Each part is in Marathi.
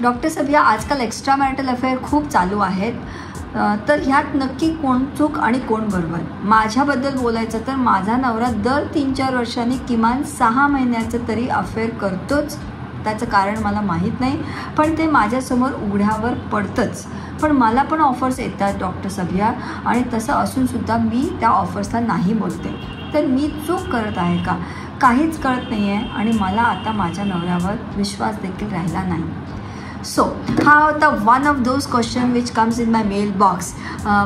डॉक्टर सभिया, आजकाल एक्स्ट्रा मॅरिटल अफेअर खूप चालू आहेत, तर ह्यात नक्की कोण चूक आणि कोण बरोबर? माझ्याबद्दल बोलायचं तर माझा नवरा दर 3-4 वर्षांनी किमान 6 महिन्याचं तरी अफेअर करतोच. त्याचं कारण मला माहीत नाही, पण ते माझ्यासमोर उघड्यावर पडतंच. पण मला पण ऑफर्स येतात डॉक्टर सभिया, आणि तसं असूनसुद्धा मी त्या ऑफर्सला नाही बोलते. तर मी चूक करत आहे का? काहीच कळत नाही आहे, आणि मला आता माझ्या नवऱ्यावर विश्वास देखील राहिला नाही. सो हा होता one of those question which comes in my mail box.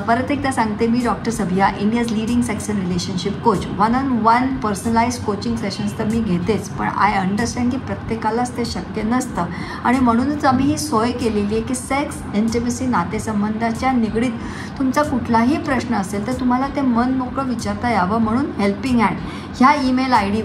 परत एकदा सांगते, मी doctor Sabhiya, India's leading sex and relationship coach. 1-on-1 personalise coaching sessions तर मी घेतेच, पण आय अंडरस्टँड की प्रत्येकालाच ते शक्य नसतं, आणि म्हणूनच आम्ही ही सोय केलेली आहे की सेक्स, इंटिमेसी, नातेसंबंधाच्या निगडीत तुमचा कुठलाही प्रश्न असेल तर तुम्हाला ते मन मोकळं विचारता यावं, म्हणून हेल्पिंग हँड ह्या ईमेल ID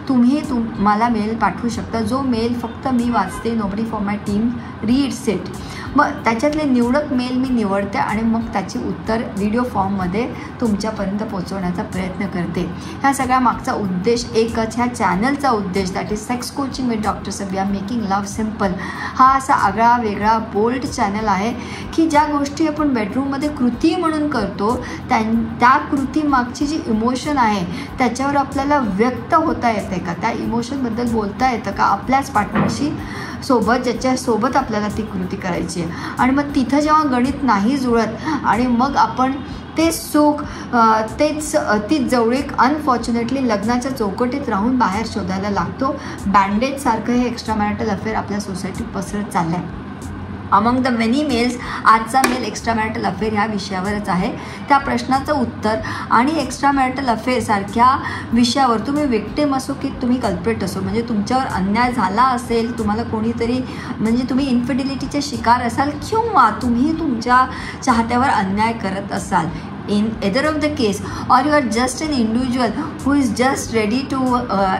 तुम्ही मला मेल पाठवू शकता. जो मेल फक्त मी वाचते, nobody from my team reads it. मग त्याच्यातले निवडक मेल मी निवडते आणि मग त्याची उत्तर व्हिडिओ फॉर्ममध्ये तुमच्यापर्यंत पोहोचवण्याचा प्रयत्न करते. ह्या सगळ्या मागचा उद्देश एकच, ह्या चॅनलचा उद्देश, that is sex coaching with doctor Sabhiya, making love simple. हा असा आगळा वेगळा बोल्ड चॅनल आहे की ज्या गोष्टी आपण बेडरूममध्ये कृती म्हणून करतो, त्या कृती मागची जी इमोशन आहे त्याच्यावर आपल्याला व्यक्त होता येते का, त्या इमोशनबद्दल बोलता येतं का आपल्याच पार्टनरशी सोबत, ज्याच्यासोबत आपल्याला ती कृती करायची आहे. आणि मग तिथं जेव्हा गणित नाही जुळत आणि मग आपण ते सुख, तीच जवळीक अनफॉर्च्युनेटली लग्नाच्या चौकटीत राहून बाहेर शोधायला लागतो. बँडेजसारखं हे एक्स्ट्रा मॅरिटल अफेअर आपल्या सोसायटीत पसरत चाललं आहे. अमंग द मेनी मेल्स आजचा मेल एक्स्ट्रा मॅरिटल अफेअर ह्या विषयावरच आहे. त्या प्रश्नाचं उत्तर आणि एक्स्ट्रा मॅरिटल अफेअरसारख्या विषयावर तुम्ही विक्टिम असो की तुम्ही कल्प्रेट असो, म्हणजे तुमच्यावर अन्याय झाला असेल, तुम्हाला कोणीतरी, म्हणजे तुम्ही इन्फिडिलिटीचे शिकार असाल किंवा तुम्ही तुमच्या चाहत्यावर अन्याय करत असाल, in either of the case, or you are just an individual who is just ready to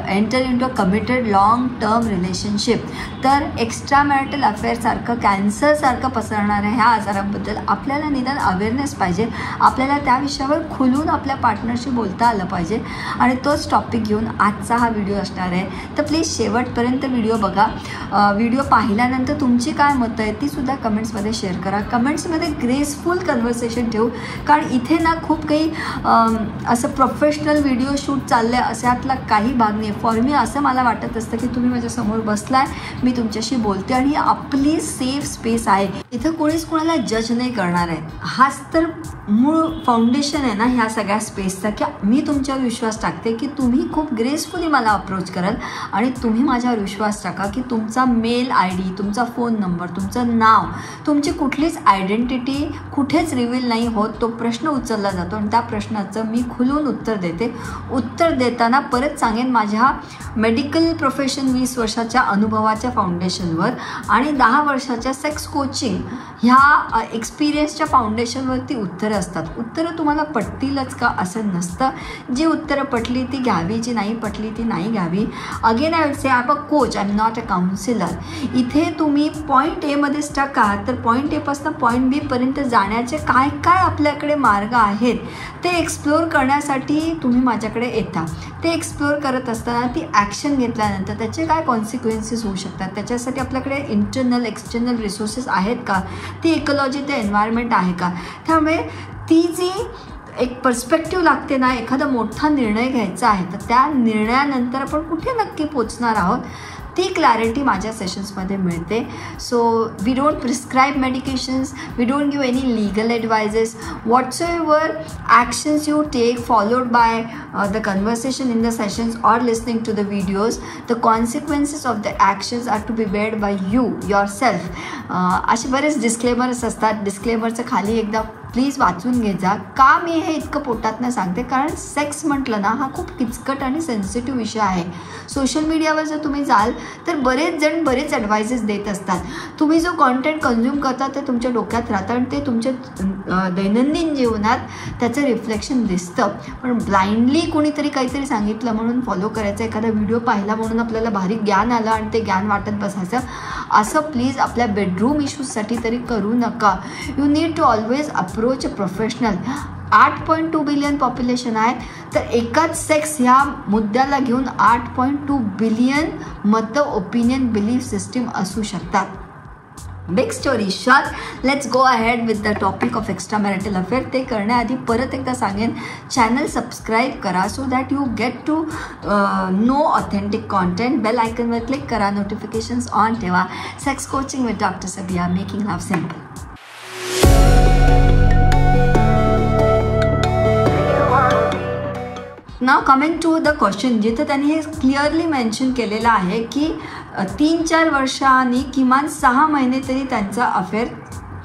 enter into a committed long term relationship, तर एक्स्ट्रा मॅरिटल अफेअरसारखं, कॅन्सरसारखं पसरणाऱ्या ह्या आजाराबद्दल आपल्याला निदान अवेअरनेस पाहिजे. आपल्याला त्या विषयावर खुलून आपल्या पार्टनरशी बोलता आलं पाहिजे, आणि तोच टॉपिक घेऊन आजचा हा व्हिडिओ असणार आहे. तर प्लीज शेवटपर्यंत व्हिडिओ बघा. व्हिडिओ पाहिल्यानंतर तुमची काय मतं आहेत तीसुद्धा कमेंट्समध्ये शेअर करा. कमेंट्समध्ये ग्रेसफुल कन्व्हर्सेशन ठेवू, कारण इथे ना खूप काही असं प्रोफेशनल व्हिडिओ शूट चाललं आहे अशातला काही भाग नाही. फॉर मी असं मला वाटत असतं की तुम्ही माझ्यासमोर बसलाय, मी तुमच्याशी बोलते, आणि आपली सेफ स्पेस आहे. इथं कोणीच कोणाला जज नाही करणार आहे. हाच तर मूळ फाउंडेशन आहे ना ह्या सगळ्या स्पेसचा, की मी तुमच्यावर विश्वास टाकते की तुम्ही खूप ग्रेसफुली मला अप्रोच कराल, आणि तुम्ही माझ्यावर विश्वास टाका की तुमचा मेल ID, तुमचा फोन नंबर, तुमचं नाव, तुमची कुठलीच आयडेंटिटी कुठेच रिव्हील नाही होत. तो प्रश्न उचलला जातो आणि त्या प्रश्नाचं मी खुलून उत्तर देते. उत्तर देताना परत सांगेन, माझ्या मेडिकल प्रोफेशन 20 वर्षाच्या अनुभवाच्या फाउंडेशनवर आणि 10 वर्षाच्या सेक्स कोचिंग ह्या एक्सपिरियन्सच्या फाउंडेशनवरती उत्तरं असतात. उत्तरं तुम्हाला पटतीलच का असं नसतं. जी उत्तरं पटली ती घ्यावी, जी नाही पटली ती नाही घ्यावी. Again I will say, I am a coach, I am not a counsellor. इथे तुम्ही पॉईंट एमध्ये स्टक आहात, तर पॉईंट एपासून पॉईंट बीपर्यंत जाण्याचे काय काय आपल्याकडे मार्ग आहेत ते एक्सप्लोअर करण्यासाठी तुम्ही माझ्याकडे येता. ते एक्सप्लोअर करत असताना ती ॲक्शन घेतल्यानंतर त्याचे काय कॉन्सिक्वेन्सेस होऊ शकतात, त्याच्यासाठी आपल्याकडे इंटरनल एक्सटर्नल रिसोर्सेस आहेत का, ती इकोलॉजी, ते एन्व्हायरमेंट आहे का. त्यामुळे ती जी एक पर्स्पेक्टिव्ह लागते ना, एखादा मोठा निर्णय घ्यायचा आहे तर त्या निर्णयानंतर आपण कुठे नक्की पोचणार आहोत ती क्लॅरिटी माझ्या सेशन्समध्ये मिळते. So we don't prescribe medications, we don't give any legal advises. Whatsoever actions you take followed by the conversation in the sessions or listening to the videos, the consequences of the actions are to be beared by you your self. असे बरेच डिस्क्लेमर्स असतात. डिस्क्लेमरचं खाली एकदा प्लीज वाचून घे जा. का मी हे इतकं पोटातनं सांगते, कारण सेक्स म्हटलं ना हा खूप किचकट आणि सेन्सिटिव्ह विषय आहे. सोशल मीडियावर जर तुम्ही जाल तर बरेच जण बरेच ॲडवायसेस देत असतात. तुम्ही जो कॉन्टेंट कन्झ्युम करता ते तुमच्या डोक्यात राहतं आणि ते तुमच्या दैनंदिन जीवनात त्याचं रिफ्लेक्शन दिसतं. पण ब्लाइंडली कोणीतरी काहीतरी सांगितलं म्हणून फॉलो करायचं, एखादा व्हिडिओ पाहिला म्हणून आपल्याला भारी ज्ञान आलं आणि ते ज्ञान वाटत बसायचं, असं प्लीज आपल्या बेडरूम इश्यूजसाठी तरी करू नका. You need to always approach a professional. 8.2 billion population आहे, तर एकाच सेक्स ह्या मुद्द्याला घेऊन 8.2 बिलियन मतं, ओपिनियन, बिलीफ सिस्टीम असू शकतात. Big story short, let's go ahead with the topic of extra marital affair. ते करण्याआधी परत एकदा सांगेन, चॅनल सबस्क्राईब करा so that you get to know authentic content. Bell आयकनवर क्लिक करा, नोटिफिकेशन्स ऑन ठेवा. Sex coaching with doctor Sabiya, making love simple. Now coming to the question, जिथे त्यांनी हे क्लिअरली मेन्शन केलेलं आहे की 3-4 वर्षांनी किमान 6 महिने तरी त्यांचा अफेअर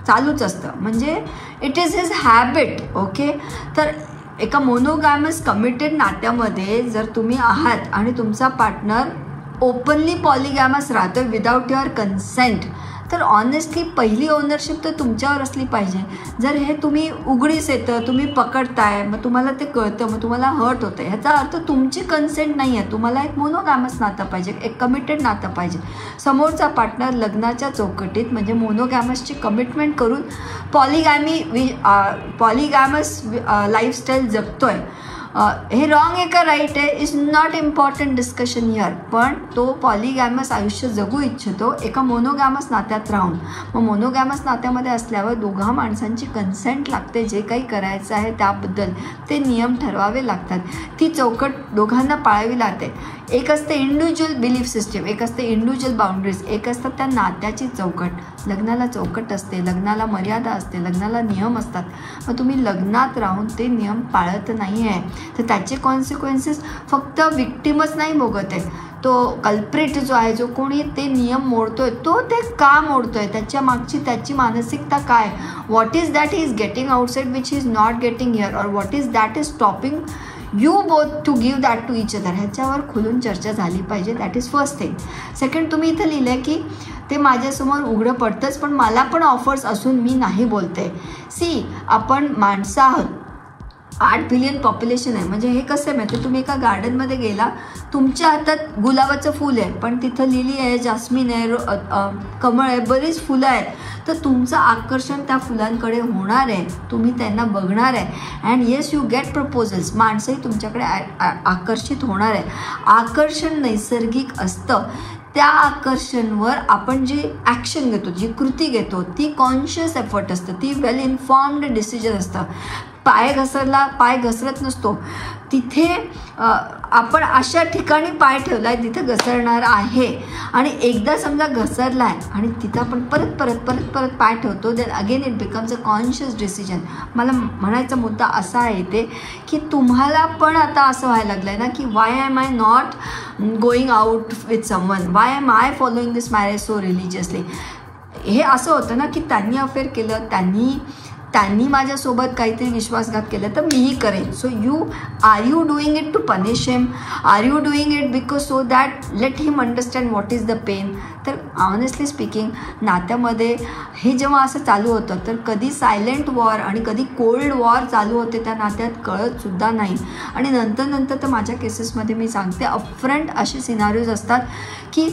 चालूच असतं, म्हणजे it is his habit. Okay, तर एका मोनोगॅमस कमिटेड नात्यामध्ये जर तुम्ही आहात आणि तुमचा पार्टनर ओपनली पॉलिगॅमस राहतो विदाउट युअर कन्सेंट, तर ऑनेस्टली पहिली ओनरशिप तर तुमच्यावर असली पाहिजे. जर हे तुम्ही उघडीस येतं, तुम्ही पकडताय, मग तुम्हाला ते कळतं, मग तुम्हाला हर्ट होतं, ह्याचा अर्थ तुमची कन्सेंट नाही आहे. तुम्हाला एक मोनोगॅमस नातं पाहिजे, एक कमिटेड नातं पाहिजे. समोरचा पार्टनर लग्नाच्या चौकटीत म्हणजे मोनोगॅमसची कमिटमेंट करून पॉलिगॅमस लाईफस्टाईल जगतोय. हे रॉंग आहे का राईट आहे is not important discussion here, पण तो पॉलिगॅमस आयुष्य जगू इच्छितो एका मोनोगॅमस नात्यात राहून. मग मोनोगॅमस नात्यामध्ये असल्यावर दोघा माणसांची कन्सेंट लागते. जे काही करायचं आहे त्याबद्दल ते नियम ठरवावे लागतात. ती चौकट दोघांना पाळावी लागते. एक असते इंडिव्हिज्युअल बिलीफ सिस्टीम, एक असते इंडिव्हिज्युअल बाउंड्रीज, एक असतात त्या नात्याची चौकट. लग्नाला चौकट असते, लग्नाला मर्यादा असते, लग्नाला नियम असतात. मग तुम्ही लग्नात राहून ते नियम पाळत नाही आहे, तर त्याचे कॉन्सिक्वेन्सेस फक्त विक्टिमच नाही भोगत आहे. तो कल्प्रिट जो आहे, जो कोणी ते नियम मोडतोय, तो ते का मोडतोय, त्याच्या मागची त्याची मानसिकता काय, what is that he is getting outside which he is not getting here, और what is that is stopping you both to give that to each other. ह्याच्यावर खुलून चर्चा झाली पाहिजे. That is first thing. Second, तुम्ही इथं लिहिलं आहे की ते माझ्यासमोर उघडं पडतंच, पण मला पण ऑफर्स असून मी नाही बोलते. सी, आपण माणसं आहोत, 8 बिलियन पॉप्युलेशन आहे. म्हणजे हे कसं आहे माहिती, तुम्ही एका गार्डनमध्ये गेला, तुमच्या हातात गुलाबाचं फूल आहे, पण तिथं लिली आहे, जास्मिन आहे, कमळ आहे, बरीच फुलं आहेत, तर तुमचं आकर्षण त्या फुलांकडे होणार आहे, तुम्ही त्यांना बघणार आहे. And yes, you get proposals. माणसंही तुमच्याकडे आकर्षित होणार आहे. आकर्षण नैसर्गिक असतं. त्या आकर्षणवर आपण जी ॲक्शन घेतो, जी कृती घेतो, ती कॉन्शियस एफर्ट असतं, ती वेल इन्फॉर्म्ड डिसिजन असतं. पाय घसरत नसतो. तिथे आपण अशा ठिकाणी पाय ठेवला आहे जिथे घसरणार आहे, आणि एकदा समजा घसरला आहे आणि तिथं आपण परत पाय ठेवतो, then again it becomes a conscious decision. मला म्हणायचा मुद्दा असा आहे इथे की तुम्हाला पण आता असं व्हायला लागलं आहे ना की why am I not going out with someone, why am I following this marriage so religiously. हे असं होतं ना की त्यांनी अफेअर केलं, त्यांनी माझ्यासोबत काहीतरी विश्वासघात केलं, तर मीही करेन. So are you doing it to punish him, are you doing it because so that let him understand what is the pain. तर ऑनेस्टली स्पीकिंग, नात्यामध्ये हे जेव्हा असं चालू होतं, तर कधी सायलेंट वॉर आणि कधी कोल्ड वॉर चालू होते त्या नात्यात कळतसुद्धा नाही. आणि नंतर तर माझ्या केसेसमध्ये मी सांगते, अपफ्रंट असे सिनारियोज असतात की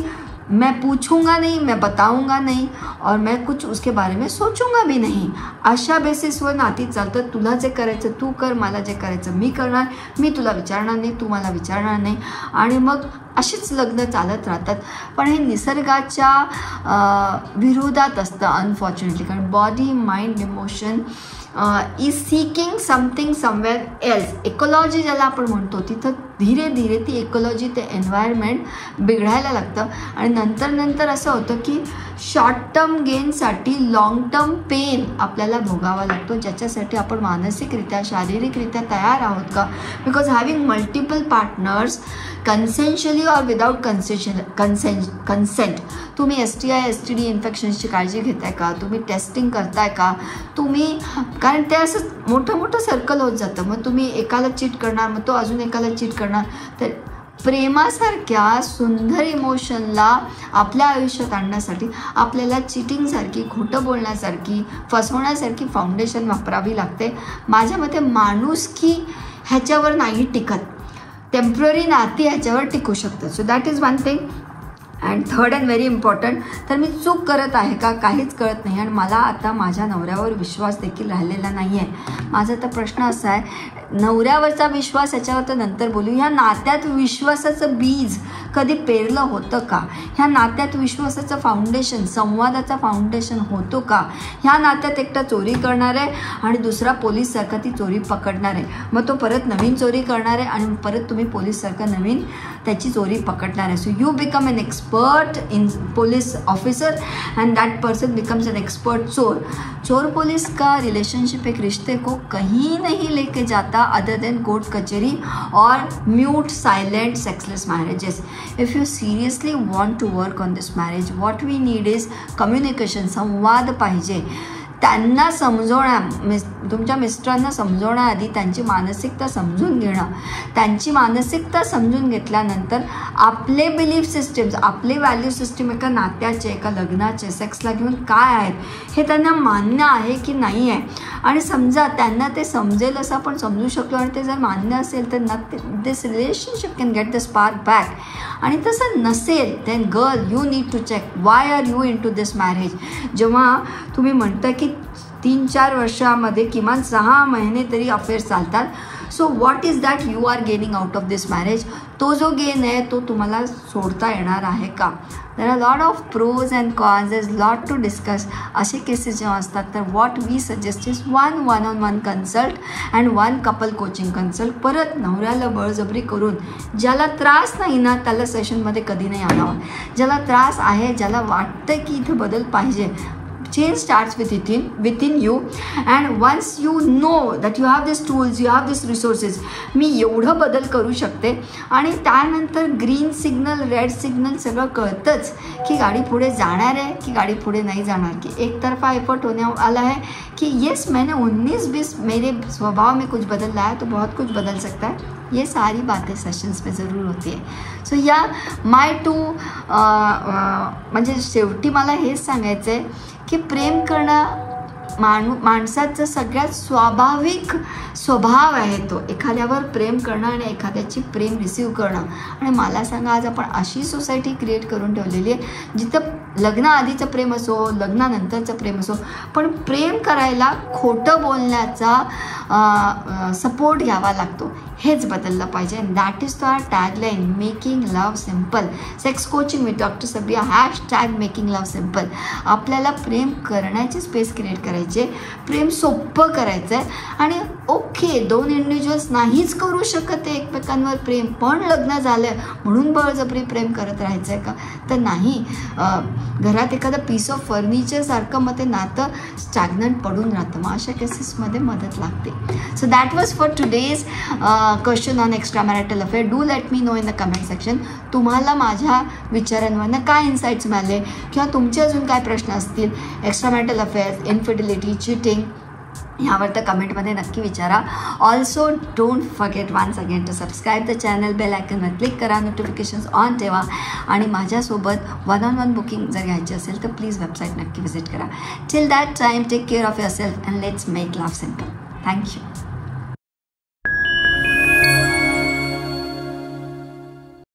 मैं पूछूंगा नहीं, मैं बताऊंगा नहीं, और मैं कुछ उसके बारे में सोचूंगा भी नहीं. अशा बेसिसवर नाती चालतं. तुला जे करायचं तू कर, मला जे करायचं मी करणार, मी तुला विचारणार नाही, तू मला विचारणार नाही, आणि मग अशीच लग्न चालत राहतात. पण हे निसर्गाच्या विरोधात असतं अनफॉर्च्युनेटली, कारण body, mind, emotion is seeking something somewhere else. Ecology ज्याला आपण म्हणतो, तिथं धीरे धीरे ती इकोलॉजी, ते एन्व्हायरमेंट बिघडायला लागतं. आणि नंतर असं होतं की शॉर्ट टर्म गेनसाठी लॉंग टर्म पेन आपल्याला भोगावा लागतो, ज्याच्यासाठी आपण मानसिकरित्या, शारीरिकरित्या तयार आहोत का. बिकॉज हॅव्हिंग मल्टिपल पार्टनर्स कन्सेन्शली और विदाउट कन्सेंट, तुम्ही STI STD इन्फेक्शन्सची काळजी घेताय का, तुम्ही टेस्टिंग करताय का, तुम्ही, कारण ते असं मोठं सर्कल होत जातं. मग तुम्ही एकाला चीट करणार, मग तो अजून एकाला चीट करणार. तर प्रेमासारख्या सुंदर इमोशनला आपल्या आयुष्यात आणण्यासाठी आपल्याला चिटिंगसारखी, खोटं बोलण्यासारखी, फसवण्यासारखी फाउंडेशन वापरावी लागते. माझ्या मते माणुसकी ह्याच्यावर नाही टिकत, टेम्पररी नाती ह्याच्यावर टिकू शकतात. So that is one thing. And third and very important, तर मी चूक करत आहे का, काहीच कळत नाही, आणि मला आता माझ्या नवऱ्यावर विश्वास देखील राहिलेला नाही आहे. माझा तर प्रश्न असा आहे, नवऱ्यावरचा विश्वास याच्यावर तर नंतर बोलू. ह्या नात्यात विश्वासाचं बीज कधी पेरलं होतं का? ह्या नात्यात विश्वासाचं फाउंडेशन, संवादाचा फाउंडेशन होतो का? ह्या नात्यात एकटा चोरी करणार आहे आणि दुसरा पोलीससारखा ती चोरी पकडणार आहे, मग तो परत नवीन चोरी करणार आहे आणि परत तुम्ही पोलीससारखा नवीन त्याची चोरी पकडणार आहे. So you become an expert in police officer end that person becomes an expert चोर. चोर पुलिस का रिलेशनशिप एक रिश्ते को कहीं नहीं लेके जाता अदर देन कोर्ट कचेरी और mute silent sexless marriages. If you seriously want to work on this marriage, what we need is communication. संवाद पाहिजे. त्यांना तुमच्या मिस्टरांना समजवण्याआधी त्यांची मानसिकता समजून घेणं. त्यांची मानसिकता समजून घेतल्यानंतर आपले बिलीफ सिस्टीम्स, आपले व्हॅल्यू सिस्टीम एका नात्याचे, एका लग्नाचे, सेक्सला घेऊन काय आहेत हे त्यांना मान्य आहे की नाही आहे. आणि समजा त्यांना ते समजेल असं आपण समजू शकलो आणि ते जर मान्य असेल तर this relationship can get the spark back. आणि तसं नसेल then girl you need to check why are you into this marriage. जेव्हा तुम्ही म्हणता की 3-4 वर्षामध्ये किमान 6 महिने तरी अफेअर चालतात, so what is that you are gaining out of this marriage. तो जो गेन आहे तो तुम्हाला सोडता येणार आहे का? There are lot of pros and cons, there is lot to discuss. असे केसेस जेव्हा असतात तर what we suggest is one on one consult and 1 couple coaching consult. परत नवऱ्याला बळजबरी करून ज्याला त्रास नाही ना त्याला सेशनमध्ये कधी नाही आणावं. ज्याला त्रास आहे, ज्याला वाटतं की इथे बदल पाहिजे, change starts within you, and once you know that you have these tools, you have these resources, मी एवढं बदल करू शकते. आणि त्यानंतर ग्रीन सिग्नल, रेड सिग्नल सगळं कळतंच की गाडी पुढे जाणार आहे की गाडी पुढे नाही जाणार, की एकतरफा एफर्ट होने वाला है कि येस मैंने 19-20 मेरे स्वभाव में कुछ बदल है तो बहुत कुछ बदल सकता है. ये सारी बातें सेशन्स में ज़रूर होती है. सो या माय टू म्हणजे शेवटी मला हेच सांगायचं आहे की प्रेम करणं माणसाचं सगळ्यात स्वाभाविक स्वभाव आहे. तो एखाद्यावर प्रेम करणं आणि एखाद्याची प्रेम रिसीव करणं. आणि मला सांगा, आज आपण अशी सोसायटी क्रिएट करून ठेवलेली आहे जिथं लग्नाआधीचं प्रेम असो, लग्नानंतरचं प्रेम असो, पण प्रेम करायला खोटं बोलण्याचा सपोर्ट घ्यावा लागतो. हेच बदललं पाहिजे. And that is our tagline, making love simple. Sex coaching with doctor Sabiya, #making love simple. आपल्याला प्रेम करण्याची स्पेस क्रिएट करायचे, प्रेम सोपं करायचं आहे. आणि ओके, 2 इंडिव्हिज्युअल्स नाहीच करू शकत आहे एकमेकांवर प्रेम, पण लग्न झालं म्हणून बळजबरी प्रेम करत राहायचं आहे का? तर नाही. घरात एखादं पीस ऑफ फर्निचरसारखं मग ते नातं स्टॅग्नंट पडून राहतं. मग अशा केसेसमध्ये मदत लागते. So that was for today's question on extra marital affair. Do let me know in the comment section. तुम्हाला माझ्या विचारांवरनं काय इन्साइट्स मिळाले किंवा तुमचे अजून काय प्रश्न असतील extra marital affairs, infidelity, cheating, ह्यावर तर कमेंटमध्ये नक्की विचारा. Also don't forget once again to subscribe the channel, bell आयकनवर क्लिक करा, नोटिफिकेशन्स ऑन ठेवा. आणि माझ्यासोबत 1-on-1 बुकिंग जर घ्यायची असेल तर प्लीज वेबसाईट नक्की व्हिजिट करा. Till that time take care of yourself and let's make love simple. Thank you.